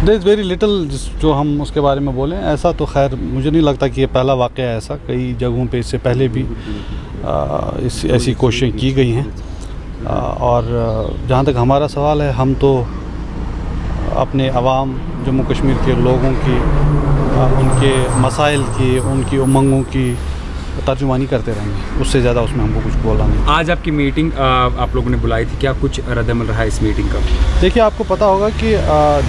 There is very little جو ہم اس کے بارے میں بولیں. ایسا تو خیر مجھے نہیں لگتا کہ یہ پہلا واقعہ ہے ایسا. کئی جگہوں پہ اس سے پہلے بھی ایسی کوششیں کی گئی ہیں. اور جہاں تک ہمارا سوال ہے, ہم تو اپنے عوام جموں کشمیر کے لوگوں کی, ان کے مسائل کی, ان کی امنگوں کی ترجمانی کرتے رہیں گے. اس سے زیادہ اس میں ہم کو کچھ بولا نہیں. آج آپ کی میٹنگ آپ لوگوں نے بلائی تھی, کیا کچھ رد عمل رہا ہے اس میٹنگ کا؟ دیکھیے, آپ کو پتہ ہوگا کہ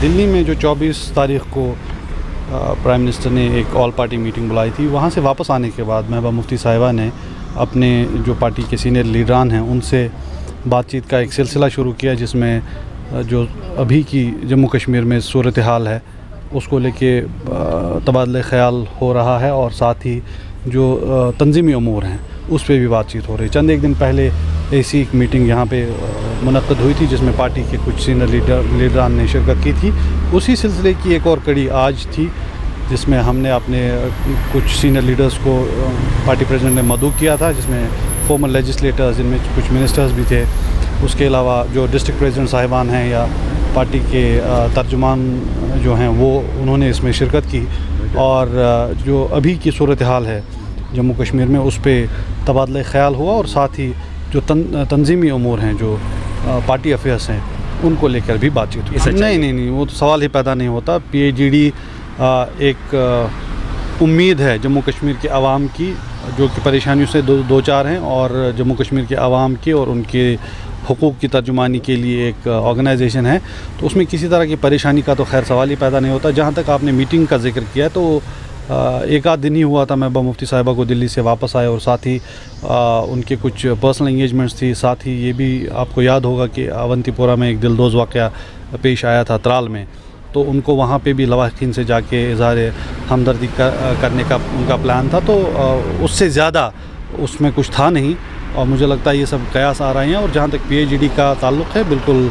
دلی میں جو 24 تاریخ کو پرائم منسٹر نے ایک آل پارٹی میٹنگ بلائی تھی, وہاں سے واپس آنے کے بعد محبوبہ مفتی صاحبہ نے اپنے جو پارٹی کے سینئر لیڈران ہیں ان سے بات چیت کا ایک سلسلہ شروع کیا, جس میں جو ابھی کی جموں کشمیر میں صورتحال ہے اس کو لے کے تبادلہ خیال ہو رہا ہے, اور ساتھ ہی جو تنظیمی امور ہیں اس پہ بھی بات چیت ہو رہی. چند ایک دن پہلے ایسی ایک میٹنگ یہاں پہ منعقد ہوئی تھی جس میں پارٹی کے کچھ سینئر لیڈران نے شرکت کی تھی. اسی سلسلے کی ایک اور کڑی آج تھی, جس میں ہم نے اپنے کچھ سینئر لیڈرز کو پارٹی پریزیڈنٹ نے مدعو کیا تھا, جس میں فارمر لیجسلیٹرز, جن میں کچھ منسٹرز بھی تھے. اس کے علاوہ جو ڈسٹرکٹ پریزیڈنٹ صاحبان ہیں یا پارٹی کے ترجمان جو ہیں وہ انہوں نے اس میں شرکت کی, اور جو ابھی کی صورتحال ہے جموں کشمیر میں اس پہ تبادلہ خیال ہوا, اور ساتھ ہی جو تنظیمی امور ہیں, جو پارٹی افیئرس ہیں, ان کو لے کر بھی بات چیت ہوئی. نہیں, وہ تو سوال ہی پیدا نہیں ہوتا. PAGD ایک امید ہے جموں کشمیر کے عوام کی, جو کہ پریشانیوں سے دو چار ہیں, اور جموں کشمیر کے عوام کی اور ان کے حقوق کی ترجمانی کے لیے ایک آرگنائزیشن ہے. تو اس میں کسی طرح کی پریشانی کا تو خیر سوال ہی پیدا نہیں ہوتا. جہاں تک آپ نے میٹنگ کا ذکر کیا ہے, تو ایک آدھ دن ہی ہوا تھا محبوبہ مفتی صاحبہ کو دلی سے واپس آئے, اور ساتھ ہی ان کے کچھ پرسنل انگیجمنٹس تھی. ساتھ ہی یہ بھی آپ کو یاد ہوگا کہ اونتی پورہ میں ایک دلدوز واقعہ پیش آیا تھا ترال میں, تو ان کو وہاں پہ بھی لواحقین سے جا کے اظہار ہمدردی کرنے کا ان کا پلان تھا. تو اس سے زیادہ اس میں کچھ تھا نہیں, اور مجھے لگتا ہے یہ سب قیاس آ رہے ہیں. اور جہاں تک PAGD کا تعلق ہے, بالکل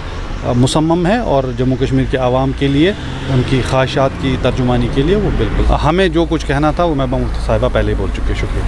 مصمم ہے, اور جموں کشمیر کے عوام کے لیے ان کی خواہشات کی ترجمانی کے لیے وہ بالکل. ہمیں جو کچھ کہنا تھا وہ محبوبہ مفتی صاحبہ پہلے ہی بول چکے. شکریہ.